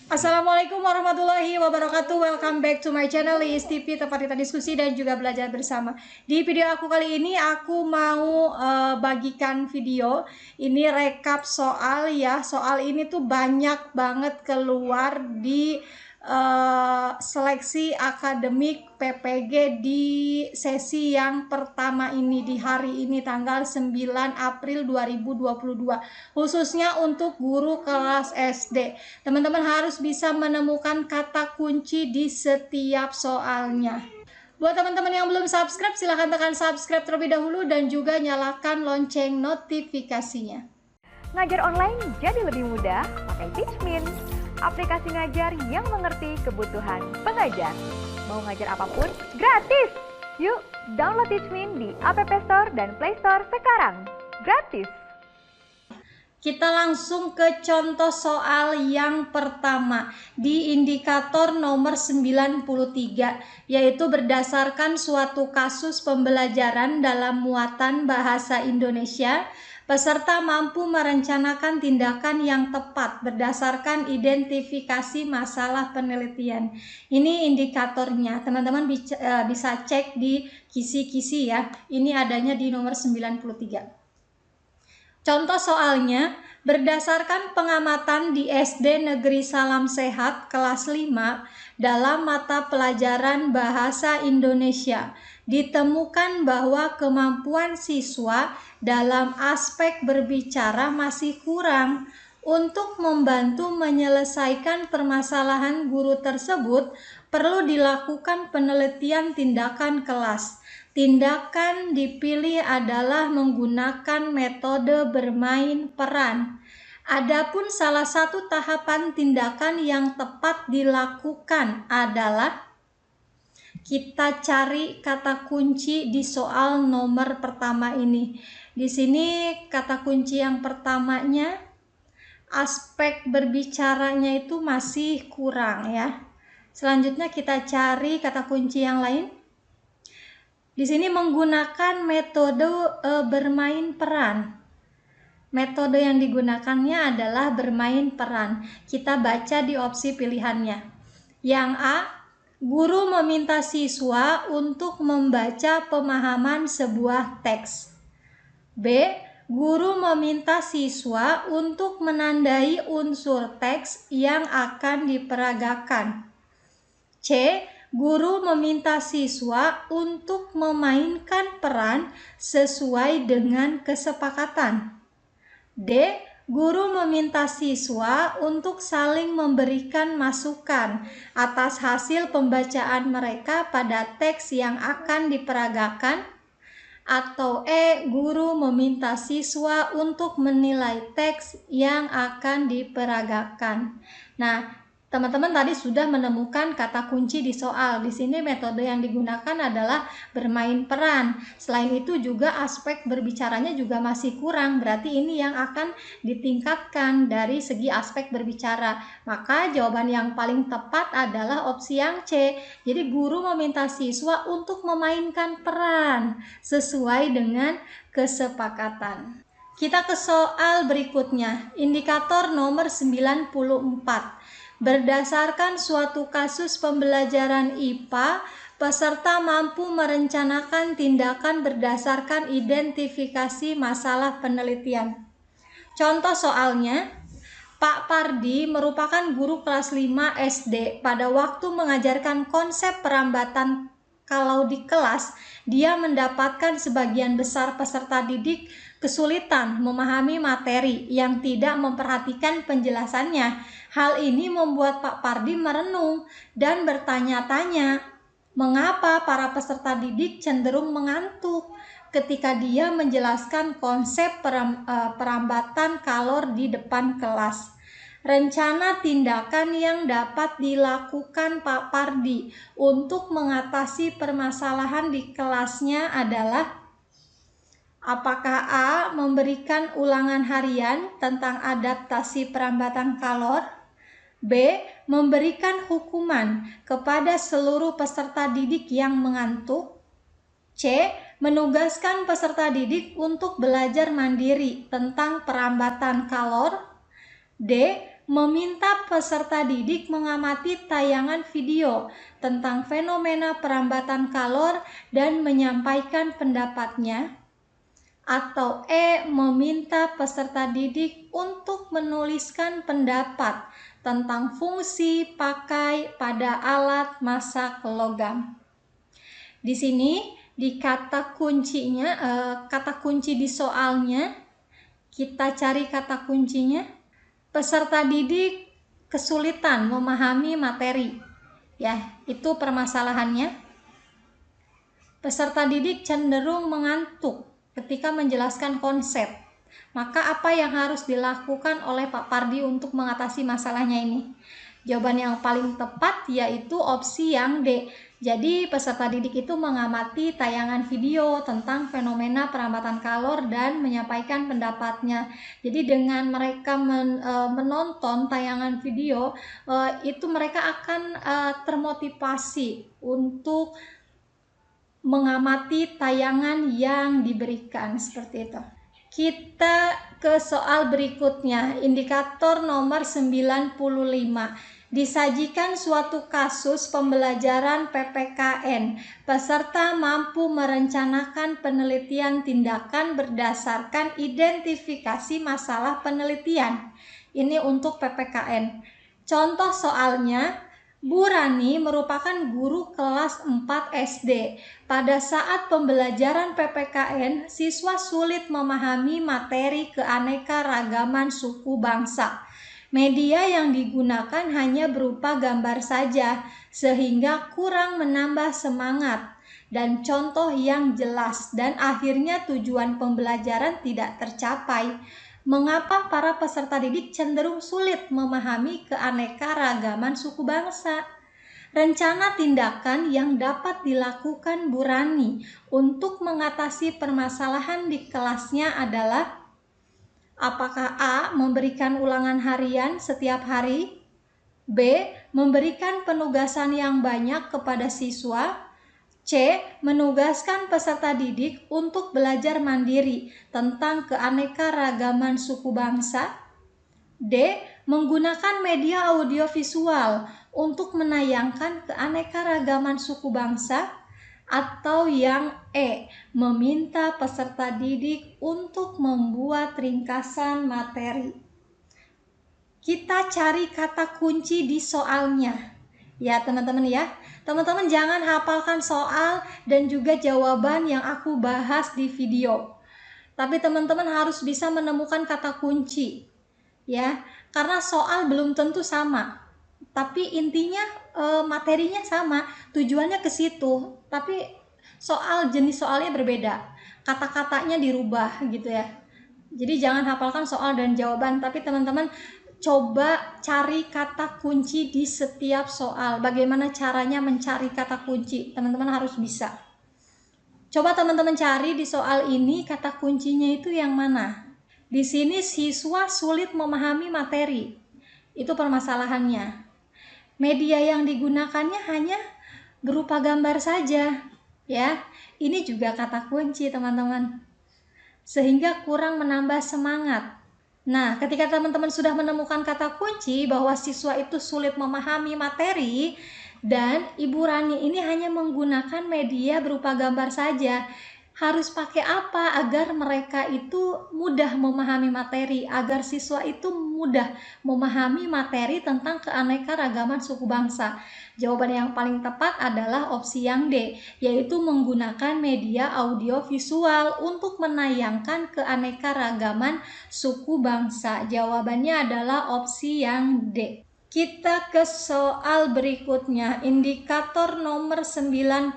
Assalamualaikum warahmatullahi wabarakatuh. Welcome back to my channel Liis TV, tempat kita diskusi dan juga belajar bersama. Di video aku kali ini aku mau bagikan video ini rekap soal ya. Soal ini tuh banyak banget keluar di seleksi akademik PPG di sesi yang pertama ini, di hari ini tanggal 9 April 2022, khususnya untuk guru kelas SD. Teman-teman harus bisa menemukan kata kunci di setiap soalnya. Buat teman-teman yang belum subscribe, silahkan tekan subscribe terlebih dahulu dan juga nyalakan lonceng notifikasinya. Ngajar online jadi lebih mudah pakai Teachmin, aplikasi ngajar yang mengerti kebutuhan pengajar. Mau ngajar apapun, gratis! Yuk, download Teachmin di App Store dan Play Store sekarang. Gratis! Kita langsung ke contoh soal yang pertama di indikator nomor 93, yaitu berdasarkan suatu kasus pembelajaran dalam muatan bahasa Indonesia, peserta mampu merencanakan tindakan yang tepat berdasarkan identifikasi masalah penelitian. Ini indikatornya, teman-teman bisa cek di kisi-kisi ya. Ini adanya di nomor 93. Contoh soalnya, berdasarkan pengamatan di SD Negeri Salam Sehat kelas 5 dalam mata pelajaran Bahasa Indonesia, ditemukan bahwa kemampuan siswa dalam aspek berbicara masih kurang. Untuk membantu menyelesaikan permasalahan guru tersebut, perlu dilakukan penelitian tindakan kelas. Tindakan dipilih adalah menggunakan metode bermain peran. Adapun salah satu tahapan tindakan yang tepat dilakukan adalah kita cari kata kunci di soal nomor pertama ini. Di sini kata kunci yang pertamanya, aspek berbicaranya itu masih kurang ya. Selanjutnya kita cari kata kunci yang lain. Di sini menggunakan metode bermain peran. Metode yang digunakannya adalah bermain peran. Kita baca di opsi pilihannya. Yang A, guru meminta siswa untuk membaca pemahaman sebuah teks. B, guru meminta siswa untuk menandai unsur teks yang akan diperagakan. C, guru meminta siswa untuk memainkan peran sesuai dengan kesepakatan. D, guru meminta siswa untuk saling memberikan masukan atas hasil pembacaan mereka pada teks yang akan diperagakan. Atau E, guru meminta siswa untuk menilai teks yang akan diperagakan. Nah, teman-teman tadi sudah menemukan kata kunci di soal. Di sini metode yang digunakan adalah bermain peran. Selain itu juga aspek berbicaranya juga masih kurang. Berarti ini yang akan ditingkatkan dari segi aspek berbicara. Maka jawaban yang paling tepat adalah opsi yang C. Jadi guru meminta siswa untuk memainkan peran sesuai dengan kesepakatan. Kita ke soal berikutnya. Indikator nomor 94. Berdasarkan suatu kasus pembelajaran IPA, peserta mampu merencanakan tindakan berdasarkan identifikasi masalah penelitian. Contoh soalnya, Pak Pardi merupakan guru kelas 5 SD. Pada waktu mengajarkan konsep perambatan kalau di kelas, dia mendapatkan sebagian besar peserta didik kesulitan memahami materi yang tidak memperhatikan penjelasannya. Hal ini membuat Pak Pardi merenung dan bertanya-tanya, mengapa para peserta didik cenderung mengantuk ketika dia menjelaskan konsep perambatan kalor di depan kelas. Rencana tindakan yang dapat dilakukan Pak Pardi untuk mengatasi permasalahan di kelasnya adalah: apakah A, memberikan ulangan harian tentang adaptasi perambatan kalor? B, memberikan hukuman kepada seluruh peserta didik yang mengantuk? C, menugaskan peserta didik untuk belajar mandiri tentang perambatan kalor? D, meminta peserta didik mengamati tayangan video tentang fenomena perambatan kalor dan menyampaikan pendapatnya. Atau E, meminta peserta didik untuk menuliskan pendapat tentang fungsi pakai pada alat masak logam. Di sini di kata kuncinya, kata kunci di soalnya, kita cari kata kuncinya. Peserta didik kesulitan memahami materi. Ya, itu permasalahannya. Peserta didik cenderung mengantuk ketika menjelaskan konsep. Maka apa yang harus dilakukan oleh Pak Pardi untuk mengatasi masalahnya ini? Jawaban yang paling tepat yaitu opsi yang D. Jadi peserta didik itu mengamati tayangan video tentang fenomena perambatan kalor dan menyampaikan pendapatnya. Jadi dengan mereka menonton tayangan video, itu mereka akan termotivasi untuk mengamati tayangan yang diberikan, seperti itu. Kita ke soal berikutnya, indikator nomor 95. Disajikan suatu kasus pembelajaran PPKN. Peserta mampu merencanakan penelitian tindakan berdasarkan identifikasi masalah penelitian. Ini untuk PPKN. Contoh soalnya, Bu Rani merupakan guru kelas 4 SD. Pada saat pembelajaran PPKN, siswa sulit memahami materi keanekaragaman suku bangsa. Media yang digunakan hanya berupa gambar saja, sehingga kurang menambah semangat dan contoh yang jelas, dan akhirnya tujuan pembelajaran tidak tercapai. Mengapa para peserta didik cenderung sulit memahami keanekaragaman suku bangsa? Rencana tindakan yang dapat dilakukan Bu Rani untuk mengatasi permasalahan di kelasnya adalah: apakah A, memberikan ulangan harian setiap hari? B, memberikan penugasan yang banyak kepada siswa? C, menugaskan peserta didik untuk belajar mandiri tentang keanekaragaman suku bangsa? D, menggunakan media audiovisual untuk menayangkan keanekaragaman suku bangsa? Atau yang E, meminta peserta didik untuk membuat ringkasan materi. Kita cari kata kunci di soalnya. Ya teman-teman ya. Teman-teman jangan hafalkan soal dan juga jawaban yang aku bahas di video. Tapi teman-teman harus bisa menemukan kata kunci. Ya, karena soal belum tentu sama. Tapi intinya materinya sama, tujuannya ke situ, tapi jenis soalnya berbeda, kata-katanya dirubah gitu ya. Jadi jangan hafalkan soal dan jawaban, tapi teman-teman coba cari kata kunci di setiap soal. Bagaimana caranya mencari kata kunci? Teman-teman harus bisa. Coba teman-teman cari di soal ini kata kuncinya itu yang mana. Di sini siswa sulit memahami materi. Itu permasalahannya. Media yang digunakannya hanya berupa gambar saja, ya. Ini juga kata kunci, teman-teman. Sehingga kurang menambah semangat. Nah, ketika teman-teman sudah menemukan kata kunci bahwa siswa itu sulit memahami materi dan Ibu Rani ini hanya menggunakan media berupa gambar saja, harus pakai apa agar mereka itu mudah memahami materi, agar siswa itu mudah memahami materi tentang keanekaragaman suku bangsa? Jawaban yang paling tepat adalah opsi yang D, yaitu menggunakan media audiovisual untuk menayangkan keanekaragaman suku bangsa. Jawabannya adalah opsi yang D. Kita ke soal berikutnya, indikator nomor 96.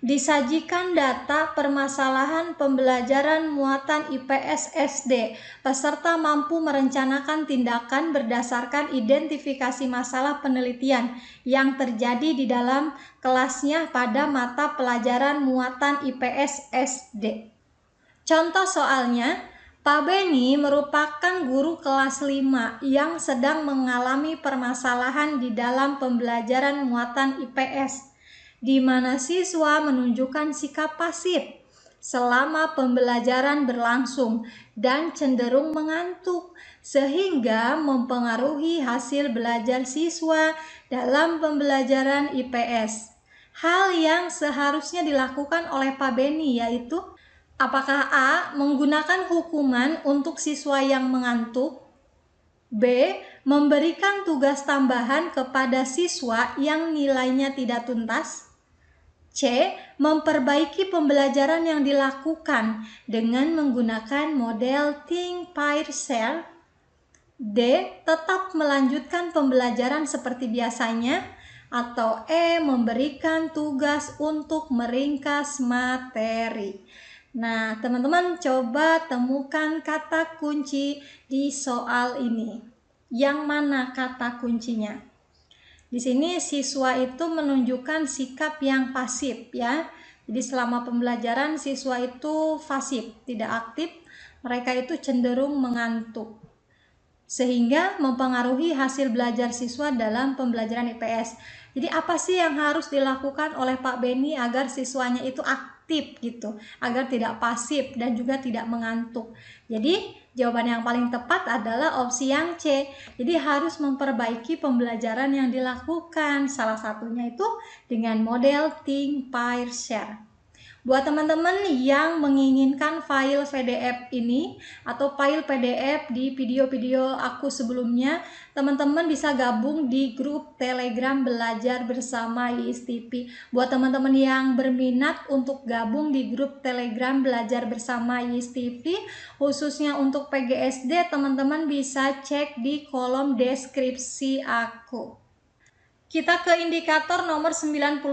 Disajikan data permasalahan pembelajaran muatan IPS SD. Peserta mampu merencanakan tindakan berdasarkan identifikasi masalah penelitian yang terjadi di dalam kelasnya pada mata pelajaran muatan IPS SD. Contoh soalnya, Pak Beni merupakan guru kelas 5 yang sedang mengalami permasalahan di dalam pembelajaran muatan IPS, di mana siswa menunjukkan sikap pasif selama pembelajaran berlangsung dan cenderung mengantuk. sehingga mempengaruhi hasil belajar siswa dalam pembelajaran IPS. Hal yang seharusnya dilakukan oleh Pak Beni yaitu apakah A. Menggunakan hukuman untuk siswa yang mengantuk, B. Memberikan tugas tambahan kepada siswa yang nilainya tidak tuntas, C. Memperbaiki pembelajaran yang dilakukan dengan menggunakan model Think, Pair, Share, D. Tetap melanjutkan pembelajaran seperti biasanya, atau E. Memberikan tugas untuk meringkas materi. Nah, teman-teman coba temukan kata kunci di soal ini. Yang mana kata kuncinya? Di sini siswa itu menunjukkan sikap yang pasif ya. Jadi selama pembelajaran siswa itu pasif, tidak aktif. Mereka itu cenderung mengantuk, sehingga mempengaruhi hasil belajar siswa dalam pembelajaran IPS. Jadi apa sih yang harus dilakukan oleh Pak Beni agar siswanya itu aktif gitu, agar tidak pasif dan juga tidak mengantuk? Jadi jawaban yang paling tepat adalah opsi yang C. Jadi harus memperbaiki pembelajaran yang dilakukan, salah satunya itu dengan model Think, Pair, Share. Buat teman-teman yang menginginkan file PDF ini atau file PDF di video-video aku sebelumnya, teman-teman bisa gabung di grup Telegram Belajar Bersama ISTP. Buat teman-teman yang berminat untuk gabung di grup Telegram Belajar Bersama ISTP, khususnya untuk PGSD, teman-teman bisa cek di kolom deskripsi aku. Kita ke indikator nomor 97.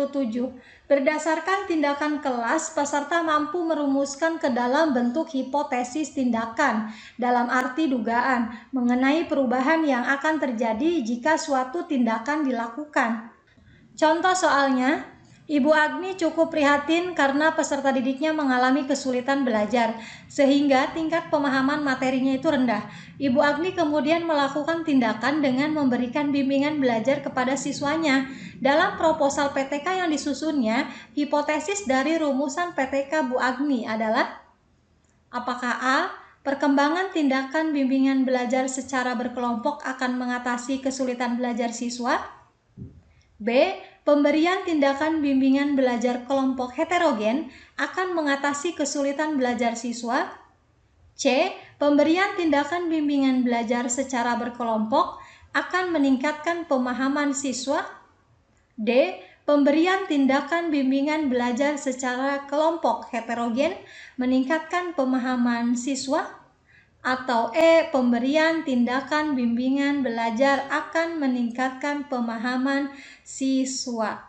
Berdasarkan tindakan kelas, peserta mampu merumuskan ke dalam bentuk hipotesis tindakan dalam arti dugaan mengenai perubahan yang akan terjadi jika suatu tindakan dilakukan. Contoh soalnya, Ibu Agni cukup prihatin karena peserta didiknya mengalami kesulitan belajar, sehingga tingkat pemahaman materinya itu rendah. Ibu Agni kemudian melakukan tindakan dengan memberikan bimbingan belajar kepada siswanya. Dalam proposal PTK yang disusunnya, hipotesis dari rumusan PTK Bu Agni adalah apakah A. Perkembangan tindakan bimbingan belajar secara berkelompok akan mengatasi kesulitan belajar siswa? B. Pemberian tindakan bimbingan belajar kelompok heterogen akan mengatasi kesulitan belajar siswa? C. Pemberian tindakan bimbingan belajar secara berkelompok akan meningkatkan pemahaman siswa? D. Pemberian tindakan bimbingan belajar secara kelompok heterogen meningkatkan pemahaman siswa? Atau E. Pemberian tindakan bimbingan belajar akan meningkatkan pemahaman siswa.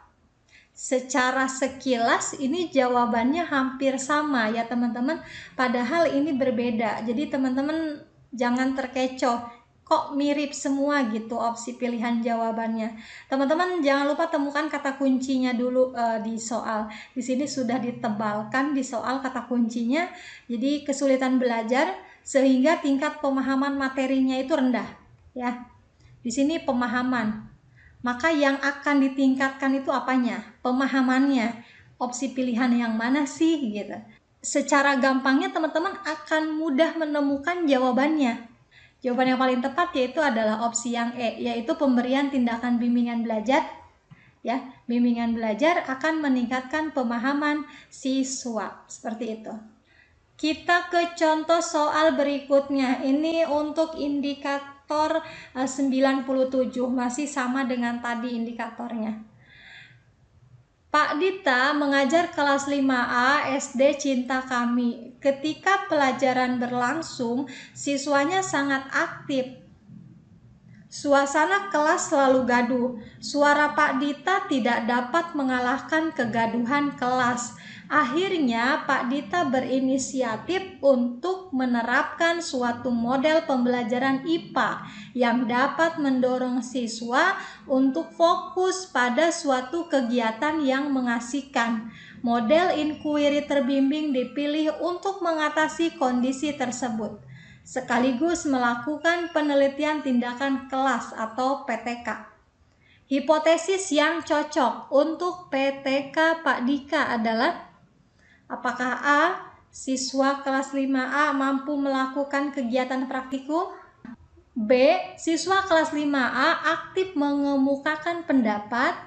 Secara sekilas ini jawabannya hampir sama ya teman-teman, padahal ini berbeda. Jadi teman-teman jangan terkecoh, kok mirip semua gitu opsi pilihan jawabannya. Teman-teman jangan lupa temukan kata kuncinya dulu di soal. Di sini sudah ditebalkan di soal kata kuncinya. Jadi kesulitan belajar sehingga tingkat pemahaman materinya itu rendah ya. Di sini pemahaman. Maka yang akan ditingkatkan itu apanya? Pemahamannya. Opsi pilihan yang mana sih gitu. Secara gampangnya teman-teman akan mudah menemukan jawabannya. Jawaban yang paling tepat yaitu adalah opsi yang E, yaitu pemberian tindakan bimbingan belajar ya. Bimbingan belajar akan meningkatkan pemahaman siswa. Seperti itu. Kita ke contoh soal berikutnya. Ini untuk indikator 97, masih sama dengan tadi indikatornya. Pak Dita mengajar kelas 5A SD Cinta Kami. Ketika pelajaran berlangsung, siswanya sangat aktif. Suasana kelas selalu gaduh. Suara Pak Dita tidak dapat mengalahkan kegaduhan kelas. Akhirnya Pak Dita berinisiatif untuk menerapkan suatu model pembelajaran IPA yang dapat mendorong siswa untuk fokus pada suatu kegiatan yang mengasihkan. Model inquiry terbimbing dipilih untuk mengatasi kondisi tersebut, sekaligus melakukan penelitian tindakan kelas atau PTK. Hipotesis yang cocok untuk PTK Pak Dika adalah apakah A. Siswa kelas 5A mampu melakukan kegiatan praktikum? B. Siswa kelas 5A aktif mengemukakan pendapat.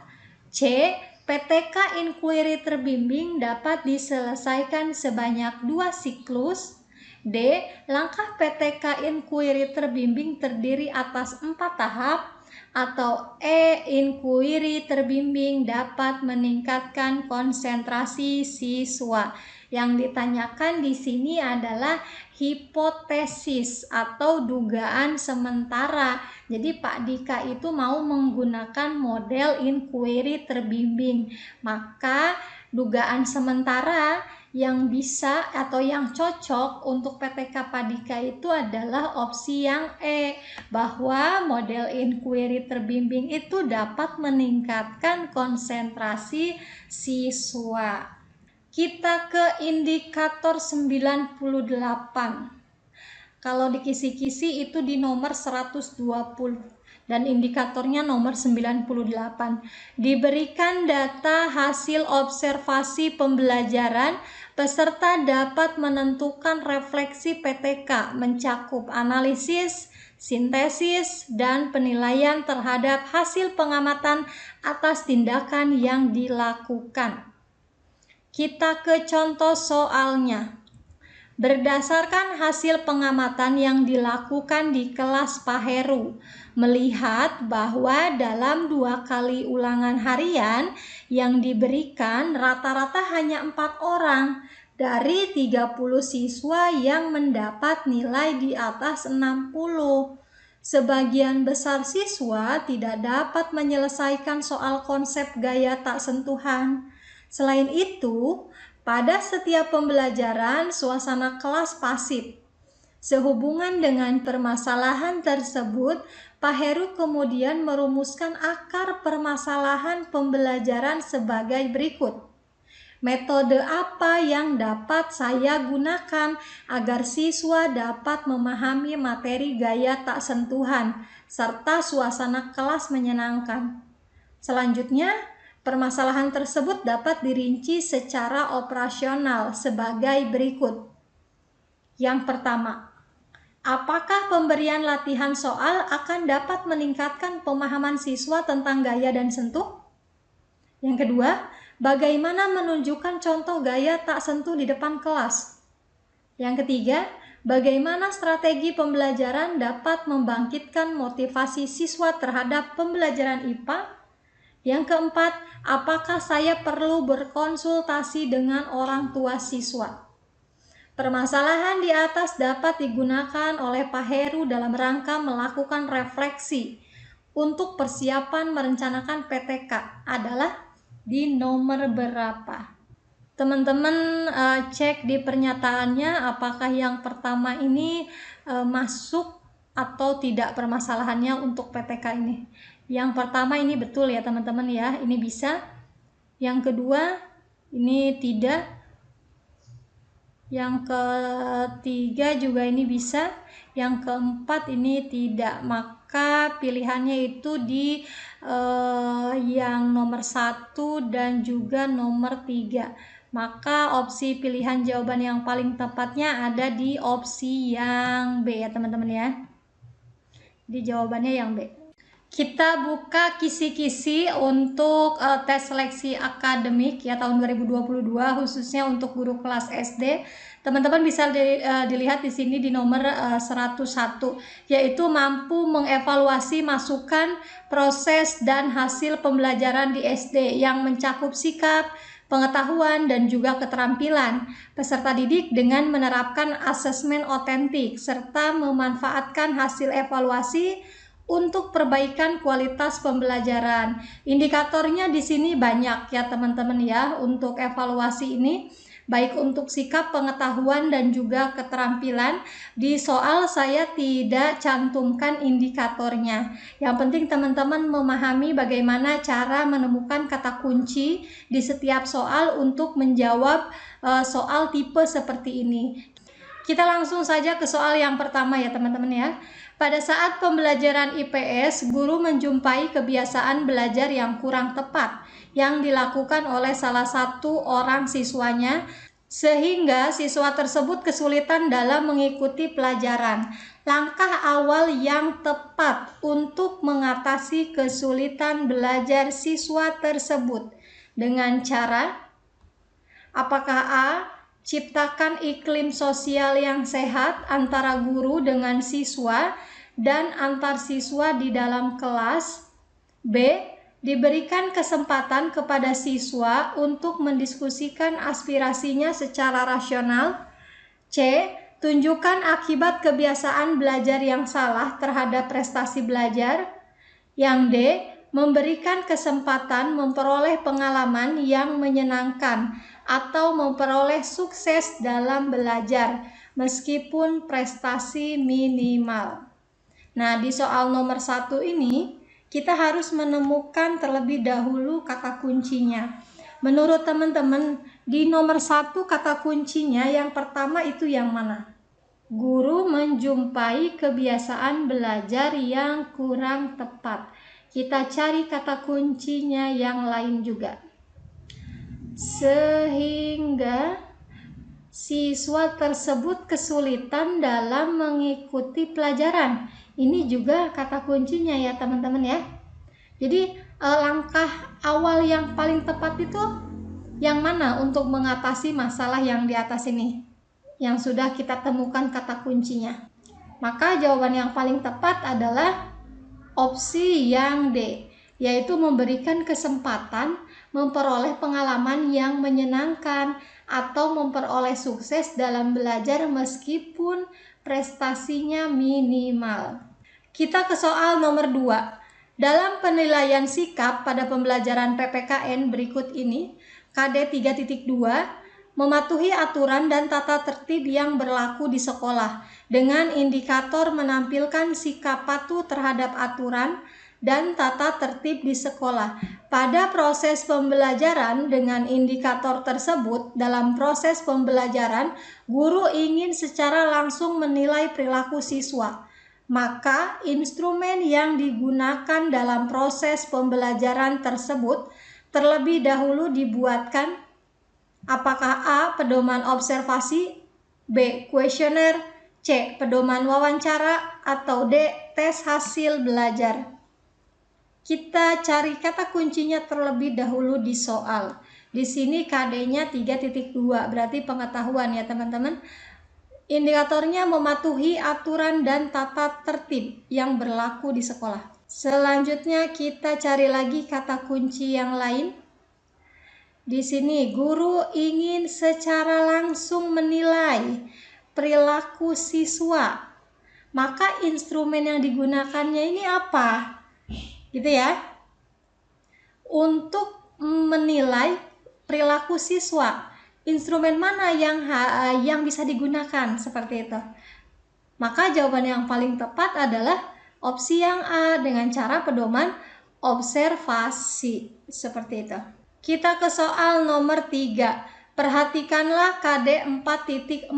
C. PTK inquiry terbimbing dapat diselesaikan sebanyak 2 siklus. D. Langkah PTK inquiry terbimbing terdiri atas 4 tahap. Atau E. Inquiry terbimbing dapat meningkatkan konsentrasi siswa. Yang ditanyakan di sini adalah hipotesis atau dugaan sementara. Jadi Pak Dika itu mau menggunakan model inquiry terbimbing. Maka dugaan sementara yang bisa atau yang cocok untuk PTK Pak Dika itu adalah opsi yang E, bahwa model inquiry terbimbing itu dapat meningkatkan konsentrasi siswa. Kita ke indikator 98. Kalau di kisi-kisi itu di nomor 120 dan indikatornya nomor 98. Diberikan data hasil observasi pembelajaran, peserta dapat menentukan refleksi PTK mencakup analisis, sintesis, dan penilaian terhadap hasil pengamatan atas tindakan yang dilakukan. Kita ke contoh soalnya. Berdasarkan hasil pengamatan yang dilakukan di kelas Pak Heru, melihat bahwa dalam 2 kali ulangan harian yang diberikan rata-rata hanya 4 orang dari 30 siswa yang mendapat nilai di atas 60. Sebagian besar siswa tidak dapat menyelesaikan soal konsep gaya tak sentuhan. Selain itu, pada setiap pembelajaran suasana kelas pasif. Sehubungan dengan permasalahan tersebut, Pak Heru kemudian merumuskan akar permasalahan pembelajaran sebagai berikut. Metode apa yang dapat saya gunakan agar siswa dapat memahami materi gaya tak sentuhan serta suasana kelas menyenangkan? Selanjutnya, permasalahan tersebut dapat dirinci secara operasional sebagai berikut. Yang pertama, apakah pemberian latihan soal akan dapat meningkatkan pemahaman siswa tentang gaya dan sentuh? Yang kedua, bagaimana menunjukkan contoh gaya tak sentuh di depan kelas? Yang ketiga, bagaimana strategi pembelajaran dapat membangkitkan motivasi siswa terhadap pembelajaran IPA? Yang keempat, apakah saya perlu berkonsultasi dengan orang tua siswa? Permasalahan di atas dapat digunakan oleh Pak Heru dalam rangka melakukan refleksi untuk persiapan merencanakan PTK adalah di nomor berapa? Teman-teman cek di pernyataannya apakah yang pertama ini masuk atau tidak permasalahannya untuk PTK ini. Yang pertama ini betul ya teman-teman ya, ini bisa. Yang kedua ini tidak. Yang ketiga juga ini bisa. Yang keempat ini tidak. Maka pilihannya itu di yang nomor 1 dan juga nomor 3. Maka opsi pilihan jawaban yang paling tepatnya ada di opsi yang B ya teman-teman ya. Di jawabannya yang B. Kita buka kisi-kisi untuk tes seleksi akademik ya tahun 2022 khususnya untuk guru kelas SD. Teman-teman bisa dilihat di sini di nomor 101 yaitu mampu mengevaluasi masukan, proses dan hasil pembelajaran di SD yang mencakup sikap, pengetahuan dan juga keterampilan peserta didik dengan menerapkan asesmen otentik serta memanfaatkan hasil evaluasi untuk perbaikan kualitas pembelajaran. Indikatornya di sini banyak ya teman-teman ya untuk evaluasi ini, baik untuk sikap, pengetahuan dan juga keterampilan. Di soal saya tidak cantumkan indikatornya. Yang penting teman-teman memahami bagaimana cara menemukan kata kunci di setiap soal untuk menjawab soal tipe seperti ini. Kita langsung saja ke soal yang pertama ya teman-teman ya. Pada saat pembelajaran IPS, guru menjumpai kebiasaan belajar yang kurang tepat yang dilakukan oleh salah satu orang siswanya sehingga siswa tersebut kesulitan dalam mengikuti pelajaran. Langkah awal yang tepat untuk mengatasi kesulitan belajar siswa tersebut dengan cara apakah A. Ciptakan iklim sosial yang sehat antara guru dengan siswa dan antar siswa di dalam kelas. B. Diberikan kesempatan kepada siswa untuk mendiskusikan aspirasinya secara rasional. C. Tunjukkan akibat kebiasaan belajar yang salah terhadap prestasi belajar. Yang D. Memberikan kesempatan memperoleh pengalaman yang menyenangkan atau memperoleh sukses dalam belajar meskipun prestasi minimal. Nah, di soal nomor 1 ini kita harus menemukan terlebih dahulu kata kuncinya. Menurut teman-teman, di nomor 1 kata kuncinya yang pertama itu yang mana? Guru menjumpai kebiasaan belajar yang kurang tepat. Kita cari kata kuncinya yang lain juga. Sehingga siswa tersebut kesulitan dalam mengikuti pelajaran. Ini juga kata kuncinya ya teman-teman ya. Jadi langkah awal yang paling tepat itu yang mana untuk mengatasi masalah yang di atas ini, yang sudah kita temukan kata kuncinya? Maka jawaban yang paling tepat adalah opsi yang D, yaitu memberikan kesempatan memperoleh pengalaman yang menyenangkan atau memperoleh sukses dalam belajar meskipun prestasinya minimal. Kita ke soal nomor 2. Dalam penilaian sikap pada pembelajaran PPKN berikut ini, KD 3.2 mematuhi aturan dan tata tertib yang berlaku di sekolah dengan indikator menampilkan sikap patuh terhadap aturan dan tata tertib di sekolah. Pada proses pembelajaran dengan indikator tersebut, dalam proses pembelajaran, guru ingin secara langsung menilai perilaku siswa. Maka instrumen yang digunakan dalam proses pembelajaran tersebut terlebih dahulu dibuatkan. Apakah A. Pedoman observasi, B. Kuesioner, C. Pedoman wawancara, atau D. Tes hasil belajar? Kita cari kata kuncinya terlebih dahulu di soal. Di sini KD-nya 3.2, berarti pengetahuan ya teman-teman. Indikatornya mematuhi aturan dan tata tertib yang berlaku di sekolah. Selanjutnya kita cari lagi kata kunci yang lain. Di sini guru ingin secara langsung menilai perilaku siswa. Maka instrumen yang digunakannya ini apa? Gitu ya. Untuk menilai perilaku siswa, instrumen mana yang bisa digunakan seperti itu? Maka jawaban yang paling tepat adalah opsi yang A dengan cara pedoman observasi seperti itu. Kita ke soal nomor 3. Perhatikanlah KD 4.4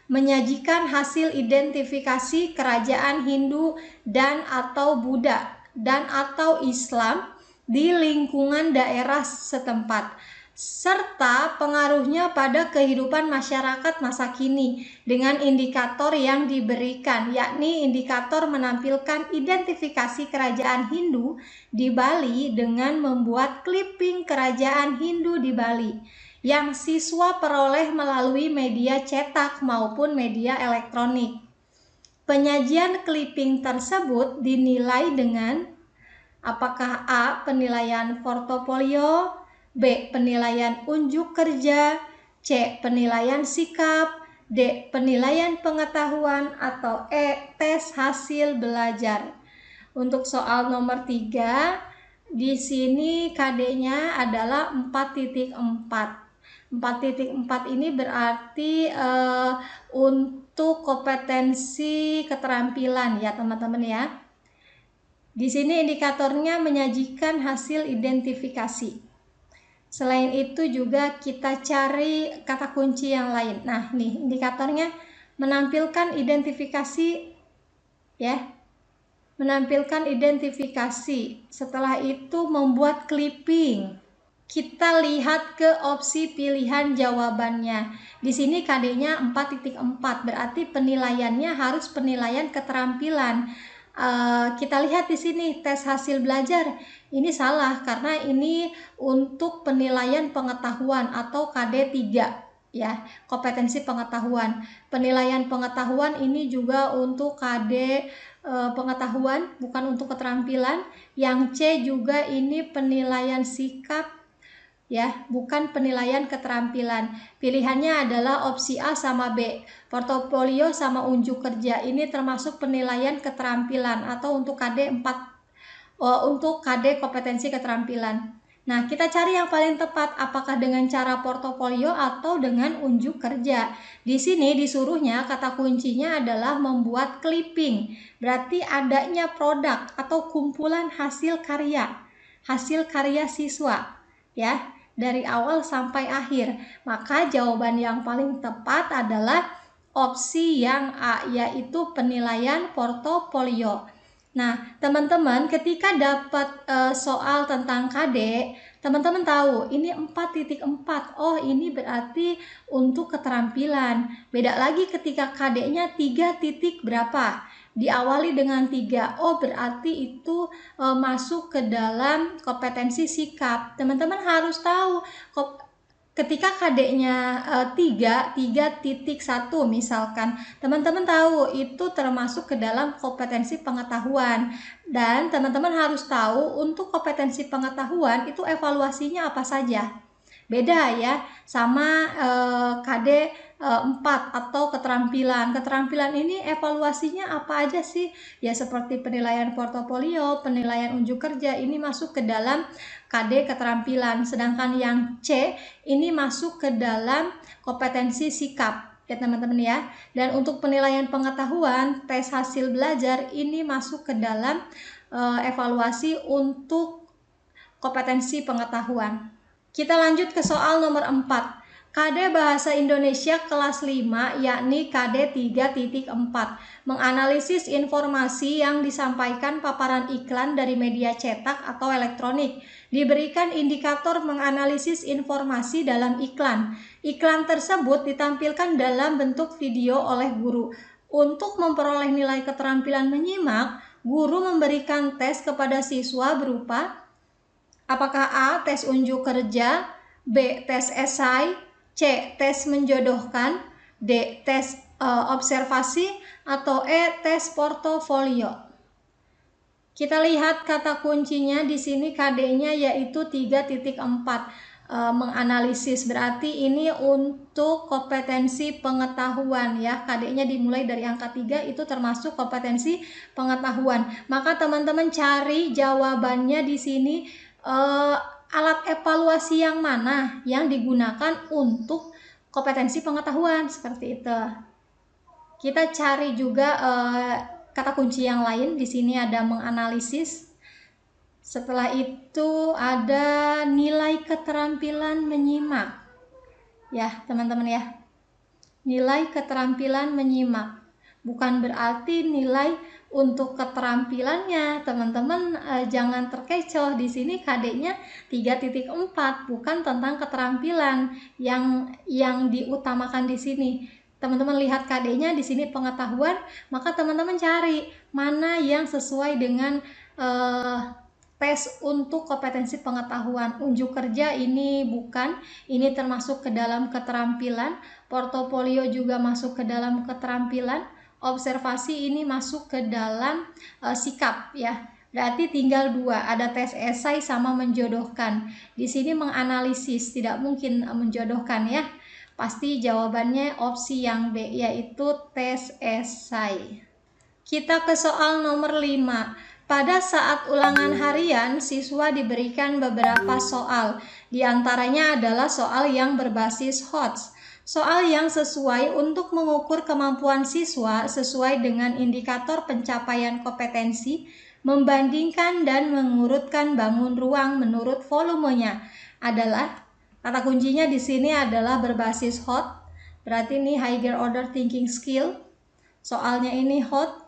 menyajikan hasil identifikasi kerajaan Hindu dan atau Buddha dan atau Islam di lingkungan daerah setempat serta pengaruhnya pada kehidupan masyarakat masa kini dengan indikator yang diberikan, yakni indikator menampilkan identifikasi kerajaan Hindu di Bali dengan membuat clipping kerajaan Hindu di Bali yang siswa peroleh melalui media cetak maupun media elektronik. Penyajian clipping tersebut dinilai dengan apakah A. Penilaian portofolio, B. Penilaian unjuk kerja, C. Penilaian sikap, D. Penilaian pengetahuan, atau E. Tes hasil belajar. Untuk soal nomor 3, di sini KD-nya adalah 4.4. 4.4 ini berarti untuk kompetensi keterampilan ya teman-teman ya. Di sini indikatornya menyajikan hasil identifikasi. Selain itu juga kita cari kata kunci yang lain. Nah, nih indikatornya menampilkan identifikasi ya. Menampilkan identifikasi. Setelah itu membuat clipping. Kita lihat ke opsi pilihan jawabannya. Di sini KD-nya 4.4, berarti penilaiannya harus penilaian keterampilan. Kita lihat di sini tes hasil belajar. Ini salah karena ini untuk penilaian pengetahuan atau KD 3 ya, kompetensi pengetahuan. Penilaian pengetahuan ini juga untuk KD pengetahuan, bukan untuk keterampilan. Yang C juga ini penilaian sikap ya, bukan penilaian keterampilan. Pilihannya adalah opsi A sama B. Portofolio sama unjuk kerja ini termasuk penilaian keterampilan atau untuk KD 4 untuk KD kompetensi keterampilan. Nah, kita cari yang paling tepat, apakah dengan cara portofolio atau dengan unjuk kerja. Di sini disuruhnya kata kuncinya adalah membuat clipping. Berarti adanya produk atau kumpulan hasil karya siswa ya, dari awal sampai akhir. Maka jawaban yang paling tepat adalah opsi yang A, yaitu penilaian portofolio. Nah, teman-teman ketika dapat soal tentang KD, teman-teman tahu ini 4.4. Oh, ini berarti untuk keterampilan. Beda lagi ketika KD-nya 3 titik berapa? Diawali dengan 3. Oh, berarti itu masuk ke dalam kompetensi sikap. Teman-teman harus tahu ketika KD-nya 3.1 misalkan, teman-teman tahu itu termasuk ke dalam kompetensi pengetahuan. Dan teman-teman harus tahu untuk kompetensi pengetahuan itu evaluasinya apa saja. Beda ya sama KD 4 atau keterampilan. Keterampilan ini evaluasinya apa aja sih? Ya seperti penilaian portofolio, penilaian unjuk kerja, ini masuk ke dalam KD keterampilan. Sedangkan yang C ini masuk ke dalam kompetensi sikap ya teman-teman ya. Dan untuk penilaian pengetahuan, tes hasil belajar ini masuk ke dalam evaluasi untuk kompetensi pengetahuan. Kita lanjut ke soal nomor 4. KD Bahasa Indonesia kelas 5 yakni KD 3.4 menganalisis informasi yang disampaikan paparan iklan dari media cetak atau elektronik. Diberikan indikator menganalisis informasi dalam iklan. Iklan tersebut ditampilkan dalam bentuk video oleh guru. Untuk memperoleh nilai keterampilan menyimak, guru memberikan tes kepada siswa berupa apakah A. tes unjuk kerja, B. tes esai, C. tes menjodohkan, D. tes observasi, atau E. tes portofolio. Kita lihat kata kuncinya di sini KD-nya yaitu 3.4 menganalisis, berarti ini untuk kompetensi pengetahuan ya. KD-nya dimulai dari angka 3, itu termasuk kompetensi pengetahuan. Maka teman-teman cari jawabannya di sini. Alat evaluasi yang mana yang digunakan untuk kompetensi pengetahuan, seperti itu. Kita cari juga kata kunci yang lain. Di sini ada menganalisis. Setelah itu ada nilai keterampilan menyimak. Ya, teman-teman ya. Nilai keterampilan menyimak. Bukan berarti nilai untuk keterampilannya, teman-teman jangan terkecoh. Di sini KD-nya 3.4, bukan tentang keterampilan yang diutamakan di sini. Teman-teman lihat KD-nya di sini pengetahuan, maka teman-teman cari mana yang sesuai dengan tes untuk kompetensi pengetahuan. Unjuk kerja ini bukan, ini termasuk ke dalam keterampilan. Portofolio juga masuk ke dalam keterampilan. Observasi ini masuk ke dalam sikap ya. Berarti tinggal 2, ada tes esai sama menjodohkan. Di sini menganalisis, tidak mungkin menjodohkan ya. Pasti jawabannya opsi yang B, yaitu tes esai. Kita ke soal nomor 5. Pada saat ulangan harian, siswa diberikan beberapa soal. Di antaranya adalah soal yang berbasis HOTS. Soal yang sesuai untuk mengukur kemampuan siswa sesuai dengan indikator pencapaian kompetensi, membandingkan dan mengurutkan bangun ruang menurut volumenya adalah, kata kuncinya di sini adalah berbasis HOT. Berarti ini higher order thinking skill. Soalnya ini HOT.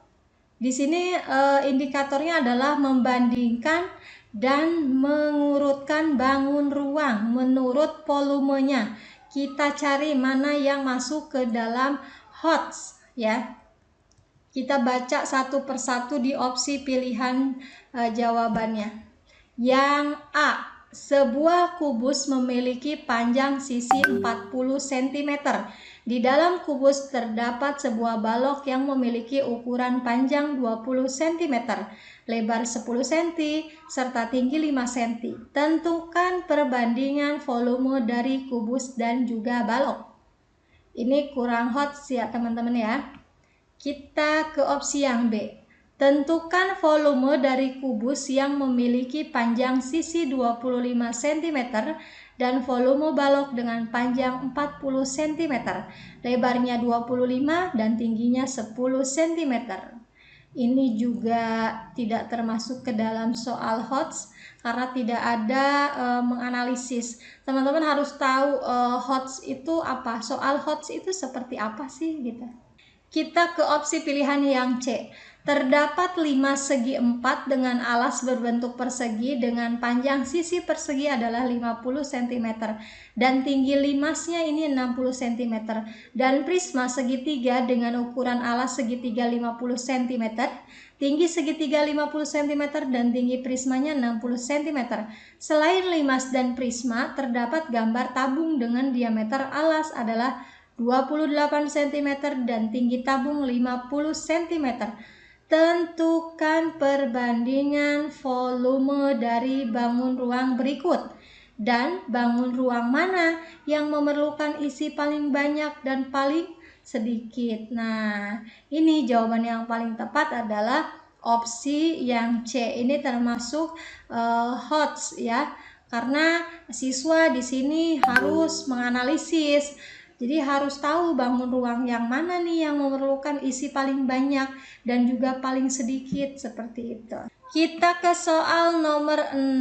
Di sini indikatornya adalah membandingkan dan mengurutkan bangun ruang menurut volumenya. Kita cari mana yang masuk ke dalam HOTS ya. Kita baca satu persatu di opsi pilihan jawabannya. Yang A, sebuah kubus memiliki panjang sisi 40 cm. Di dalam kubus terdapat sebuah balok yang memiliki ukuran panjang 20 cm, lebar 10 cm, serta tinggi 5 cm. Tentukan perbandingan volume dari kubus dan juga balok. Ini kurang hot ya teman-teman ya. Kita ke opsi yang B. Tentukan volume dari kubus yang memiliki panjang sisi 25 cm dan volume balok dengan panjang 40 cm, lebarnya 25 dan tingginya 10 cm. Ini juga tidak termasuk ke dalam soal HOTS karena tidak ada menganalisis. Teman-teman harus tahu HOTS itu apa, soal HOTS itu seperti apa sih gitu. Kita ke opsi pilihan yang C. Terdapat 5 segi 4 dengan alas berbentuk persegi dengan panjang sisi persegi adalah 50 cm dan tinggi limasnya ini 60 cm dan prisma segitiga dengan ukuran alas segitiga 50 cm, tinggi segitiga 50 cm dan tinggi prismanya 60 cm. Selain limas dan prisma, terdapat gambar tabung dengan diameter alas adalah 28 cm dan tinggi tabung 50 cm. Tentukan perbandingan volume dari bangun ruang berikut dan bangun ruang mana yang memerlukan isi paling banyak dan paling sedikit. Nah, ini jawaban yang paling tepat adalah opsi yang C. Ini termasuk HOTS ya. Karena siswa di sini harus menganalisis. Jadi harus tahu bangun ruang yang mana nih yang memerlukan isi paling banyak dan juga paling sedikit seperti itu. Kita ke soal nomor 6.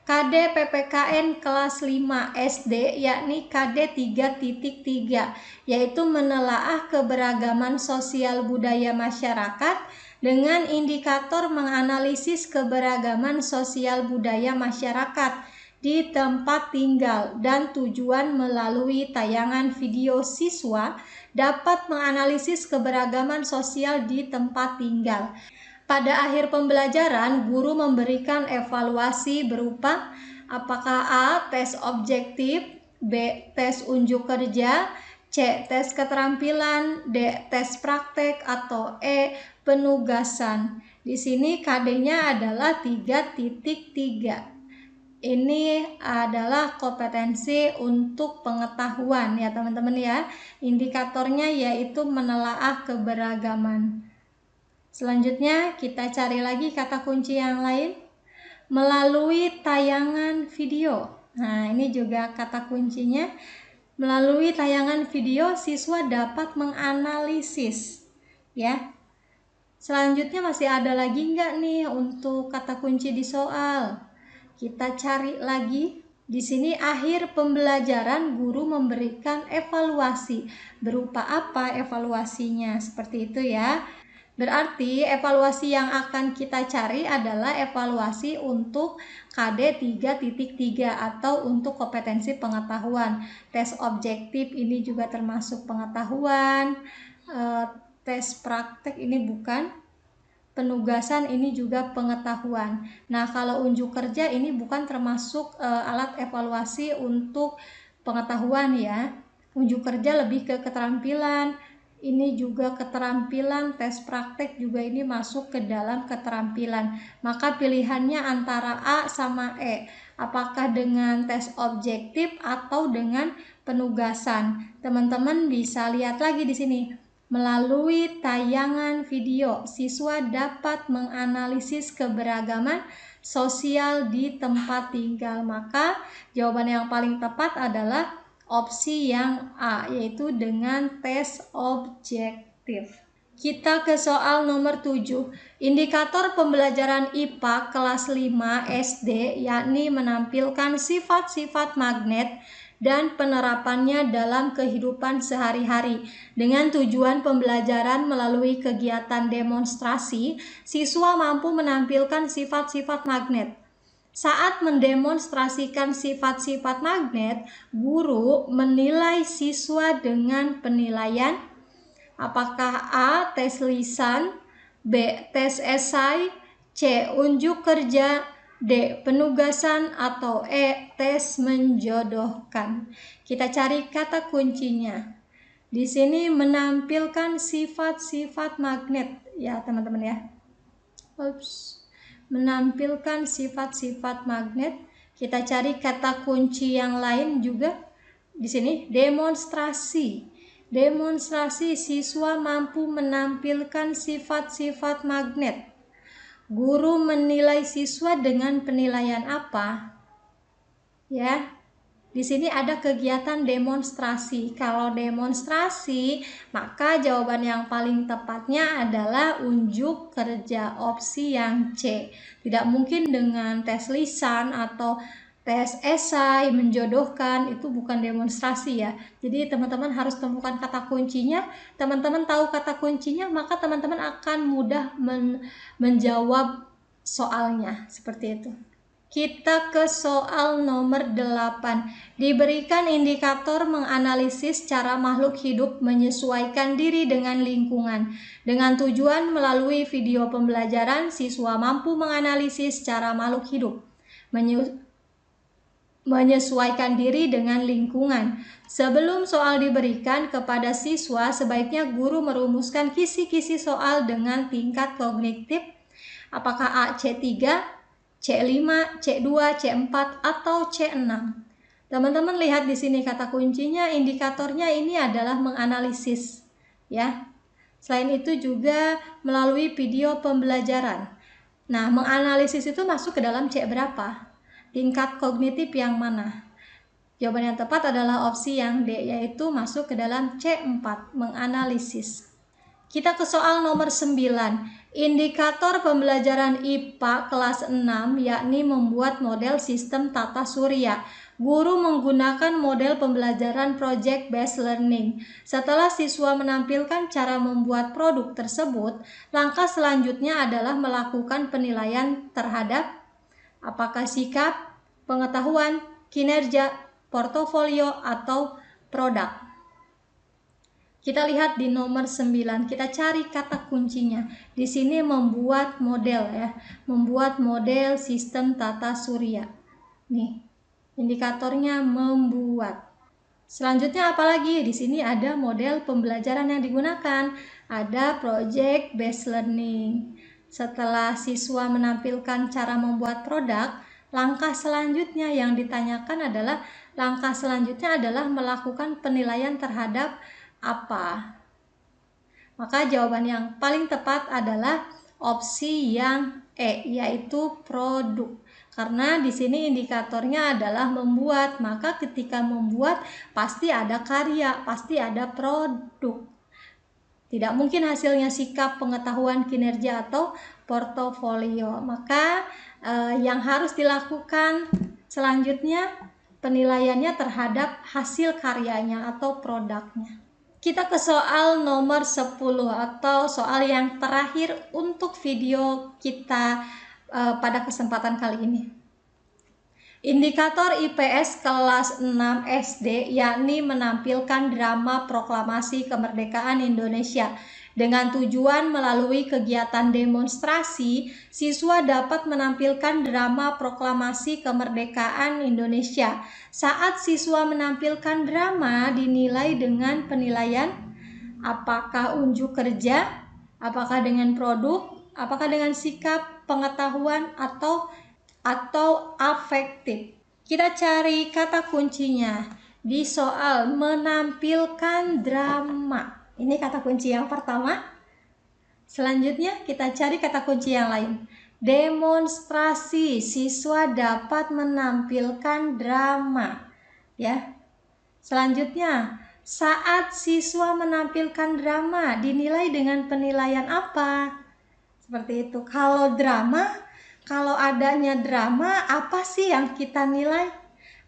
KD PPKN kelas 5 SD yakni KD 3.3 yaitu menelaah keberagaman sosial budaya masyarakat dengan indikator menganalisis keberagaman sosial budaya masyarakat di tempat tinggal dan tujuan melalui tayangan video siswa dapat menganalisis keberagaman sosial di tempat tinggal. Pada akhir pembelajaran, guru memberikan evaluasi berupa apakah A. tes objektif, B. tes unjuk kerja, C. tes keterampilan, D. tes praktek, atau E. penugasan. Di sini KD-nya adalah 3.3. Ini adalah kompetensi untuk pengetahuan ya teman-teman ya. Indikatornya yaitu menelaah keberagaman. Selanjutnya kita cari lagi kata kunci yang lain. Melalui tayangan video. Nah, ini juga kata kuncinya. Melalui tayangan video siswa dapat menganalisis ya. Selanjutnya masih ada lagi nggak nih untuk kata kunci di soal? Kita cari lagi. Di sini akhir pembelajaran guru memberikan evaluasi. Berupa apa evaluasinya? Seperti itu ya. Berarti evaluasi yang akan kita cari adalah evaluasi untuk KD 3.3 atau untuk kompetensi pengetahuan. Tes objektif ini juga termasuk pengetahuan. Tes praktek ini bukan. Penugasan ini juga pengetahuan. Nah, kalau unjuk kerja ini bukan termasuk alat evaluasi untuk pengetahuan ya. Unjuk kerja lebih ke keterampilan. Ini juga keterampilan, tes praktek juga ini masuk ke dalam keterampilan. Maka pilihannya antara A sama E. Apakah dengan tes objektif atau dengan penugasan? Teman-teman bisa lihat lagi di sini. Melalui tayangan video, siswa dapat menganalisis keberagaman sosial di tempat tinggal. Maka jawaban yang paling tepat adalah opsi yang A, yaitu dengan tes objektif. Kita ke soal nomor 7. Indikator pembelajaran IPA kelas 5 SD yakni menampilkan sifat-sifat magnet dan penerapannya dalam kehidupan sehari-hari. Dengan tujuan pembelajaran melalui kegiatan demonstrasi, siswa mampu menampilkan sifat-sifat magnet. Saat mendemonstrasikan sifat-sifat magnet, guru menilai siswa dengan penilaian apakah A. tes lisan, B. tes esai, C. unjuk kerja, D. penugasan, atau E. tes menjodohkan. Kita cari kata kuncinya. Di sini menampilkan sifat-sifat magnet ya teman-teman ya. Menampilkan sifat-sifat magnet. Kita cari kata kunci yang lain juga. Di sini demonstrasi. Demonstrasi, siswa mampu menampilkan sifat-sifat magnet. Guru menilai siswa dengan penilaian apa? Ya. Di sini ada kegiatan demonstrasi. Kalau demonstrasi, maka jawaban yang paling tepatnya adalah unjuk kerja, opsi yang C. Tidak mungkin dengan tes lisan atau tes esai, menjodohkan, itu bukan demonstrasi ya. Jadi teman-teman harus temukan kata kuncinya. Teman-teman tahu kata kuncinya, maka teman-teman akan mudah menjawab soalnya. Seperti itu. Kita ke soal nomor 8. Diberikan indikator menganalisis cara makhluk hidup menyesuaikan diri dengan lingkungan. Dengan tujuan melalui video pembelajaran, siswa mampu menganalisis cara makhluk hidup menyesuaikan diri dengan lingkungan. Sebelum soal diberikan kepada siswa, sebaiknya guru merumuskan kisi-kisi soal dengan tingkat kognitif. Apakah A C3, C5, C2, C4, atau C6. Teman-teman lihat di sini kata kuncinya, indikatornya ini adalah menganalisis ya. Selain itu juga melalui video pembelajaran. Nah, menganalisis itu masuk ke dalam C berapa? Tingkat kognitif yang mana? Jawaban yang tepat adalah opsi yang D, yaitu masuk ke dalam C4, menganalisis. Kita ke soal nomor 9. Indikator pembelajaran IPA kelas 6 yakni membuat model sistem tata surya. Guru menggunakan model pembelajaran project based learning. Setelah siswa menampilkan cara membuat produk tersebut, langkah selanjutnya adalah melakukan penilaian terhadap apakah sikap, pengetahuan, kinerja, portofolio, atau produk. Kita lihat di nomor 9, kita cari kata kuncinya. Di sini membuat model ya, membuat model sistem tata surya. Nih, indikatornya membuat. Selanjutnya apalagi? Di sini ada model pembelajaran yang digunakan, ada project based learning. Setelah siswa menampilkan cara membuat produk, langkah selanjutnya yang ditanyakan adalah melakukan penilaian terhadap apa? Maka jawaban yang paling tepat adalah opsi yang E, yaitu produk. Karena di sini indikatornya adalah membuat, maka ketika membuat pasti ada karya, pasti ada produk. Tidak mungkin hasilnya sikap, pengetahuan, kinerja, atau portofolio. Maka yang harus dilakukan selanjutnya penilaiannya terhadap hasil karyanya atau produknya. Kita ke soal nomor 10 atau soal yang terakhir untuk video kita pada kesempatan kali ini. Indikator IPS kelas 6 SD yakni menampilkan drama proklamasi kemerdekaan Indonesia. Dengan tujuan melalui kegiatan demonstrasi, siswa dapat menampilkan drama proklamasi kemerdekaan Indonesia. Saat siswa menampilkan drama dinilai dengan penilaian apakah unjuk kerja, apakah dengan produk, apakah dengan sikap, pengetahuan, atau afektif. Kita cari kata kuncinya di soal menampilkan drama. Ini kata kunci yang pertama. Selanjutnya kita cari kata kunci yang lain. Demonstrasi, siswa dapat menampilkan drama. Ya. Selanjutnya, saat siswa menampilkan drama dinilai dengan penilaian apa? Seperti itu. Kalau adanya drama, apa sih yang kita nilai?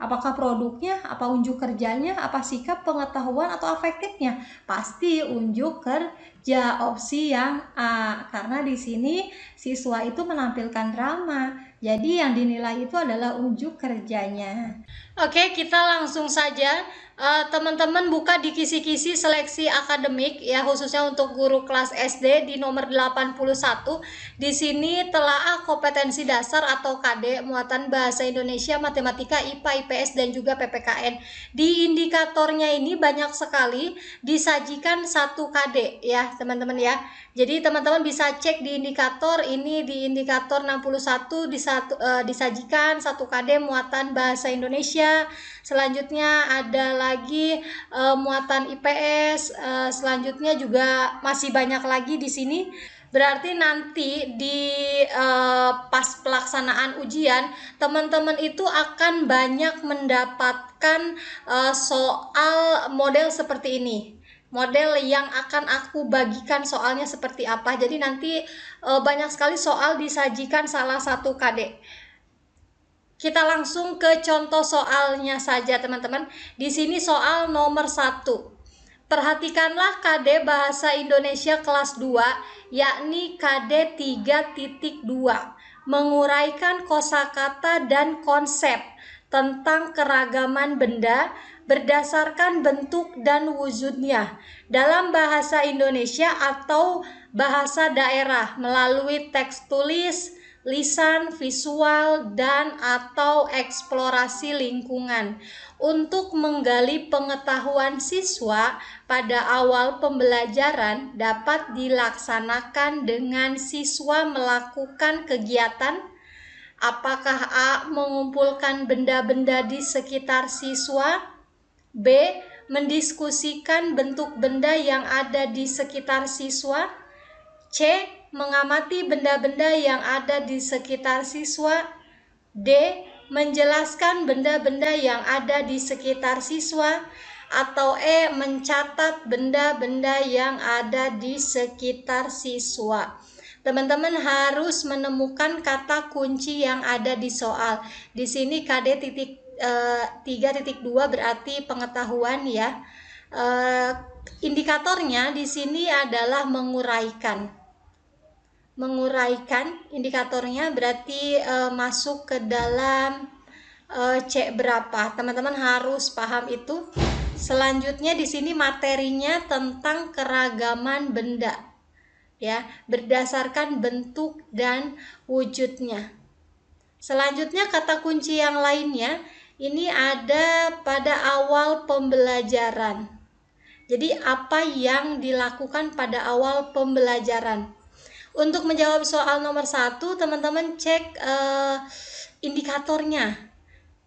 Apakah produknya, apa unjuk kerjanya, apa sikap, pengetahuan, atau afektifnya? Pasti unjuk kerja, opsi yang A. Karena di sini siswa itu menampilkan drama. Jadi yang dinilai itu adalah unjuk kerjanya. Oke, kita langsung saja. Teman-teman buka di kisi-kisi seleksi akademik ya, khususnya untuk guru kelas SD di nomor 81. Di sini telaah kompetensi dasar atau KD muatan bahasa Indonesia, matematika, IPA, IPS dan juga PPKN. Di indikatornya ini banyak sekali disajikan 1 KD ya, teman-teman ya. Jadi teman-teman bisa cek di indikator ini, di indikator 61 disajikan 1 KD muatan bahasa Indonesia. Selanjutnya ada lagi muatan IPS, selanjutnya juga masih banyak lagi di sini. Berarti nanti di pas pelaksanaan ujian, teman-teman itu akan banyak mendapatkan soal model seperti ini. Model yang akan aku bagikan soalnya seperti apa. Jadi nanti banyak sekali soal disajikan salah satu KD. Kita langsung ke contoh soalnya saja, teman-teman. Di sini soal nomor 1. Perhatikanlah KD Bahasa Indonesia kelas 2, yakni KD 3.2. Menguraikan kosakata dan konsep tentang keragaman benda berdasarkan bentuk dan wujudnya dalam bahasa Indonesia atau bahasa daerah melalui teks tulis, lisan, visual, dan atau eksplorasi lingkungan. Untuk menggali pengetahuan siswa pada awal pembelajaran dapat dilaksanakan dengan siswa melakukan kegiatan. Apakah A. Mengumpulkan benda-benda di sekitar siswa, B. Mendiskusikan bentuk benda yang ada di sekitar siswa, C. Mengamati benda-benda yang ada di sekitar siswa, D. Menjelaskan benda-benda yang ada di sekitar siswa, atau E. Mencatat benda-benda yang ada di sekitar siswa. Teman-teman harus menemukan kata kunci yang ada di soal. Di sini KD 3.2 berarti pengetahuan ya. Indikatornya di sini adalah menguraikan. Indikatornya berarti masuk ke dalam C berapa. Teman-teman harus paham itu. Selanjutnya di sini materinya tentang keragaman benda ya, berdasarkan bentuk dan wujudnya. Selanjutnya kata kunci yang lainnya ini ada pada awal pembelajaran. Jadi apa yang dilakukan pada awal pembelajaran? Untuk menjawab soal nomor 1, teman-teman cek indikatornya.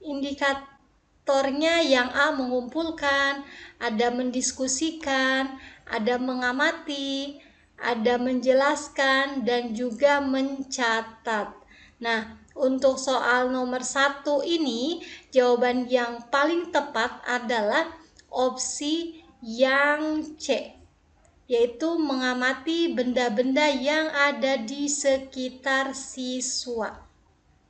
Indikatornya yang A mengumpulkan, ada mendiskusikan, ada mengamati, ada menjelaskan, dan juga mencatat. Nah, untuk soal nomor 1 ini, jawaban yang paling tepat adalah opsi yang C, yaitu mengamati benda-benda yang ada di sekitar siswa.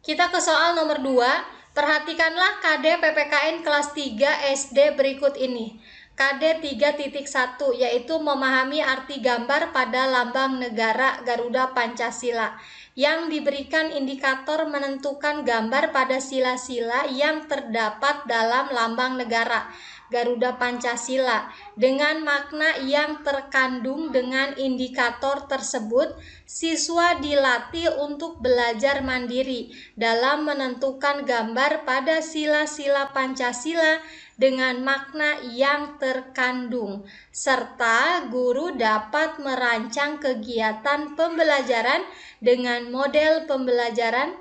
Kita ke soal nomor 2. Perhatikanlah KD PPKN kelas 3 SD berikut ini. KD 3.1 yaitu memahami arti gambar pada lambang negara Garuda Pancasila, yang diberikan indikator menentukan gambar pada sila-sila yang terdapat dalam lambang negara Garuda Pancasila. Dengan makna yang terkandung dengan indikator tersebut, siswa dilatih untuk belajar mandiri dalam menentukan gambar pada sila-sila Pancasila dengan makna yang terkandung, serta guru dapat merancang kegiatan pembelajaran dengan model pembelajaran.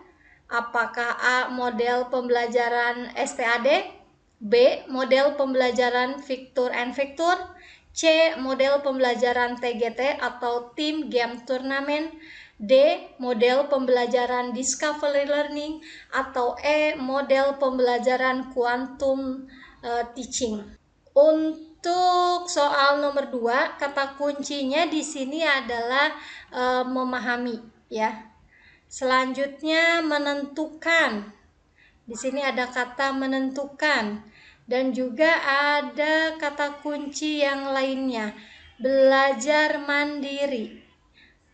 Apakah A. Model pembelajaran STAD, B. Model pembelajaran Victor and Victor, C. Model pembelajaran TGT atau Team Game Tournament, D. Model pembelajaran Discovery Learning, atau E. Model pembelajaran Quantum Teaching. Untuk soal nomor 2, kata kuncinya di sini adalah memahami ya. Selanjutnya menentukan. Di sini ada kata menentukan dan juga ada kata kunci yang lainnya, belajar mandiri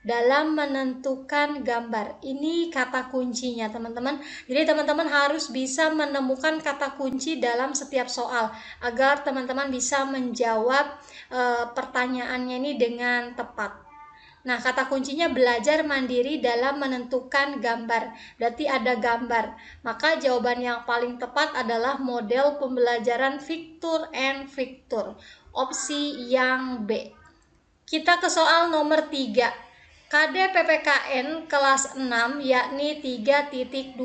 dalam menentukan gambar. Ini kata kuncinya, teman-teman. Jadi teman-teman harus bisa menemukan kata kunci dalam setiap soal agar teman-teman bisa menjawab pertanyaannya ini dengan tepat. Nah, kata kuncinya belajar mandiri dalam menentukan gambar. Berarti ada gambar. Maka jawaban yang paling tepat adalah model pembelajaran Victor and Victor. Opsi yang B. Kita ke soal nomor 3. KD PPKN kelas 6 yakni 3.2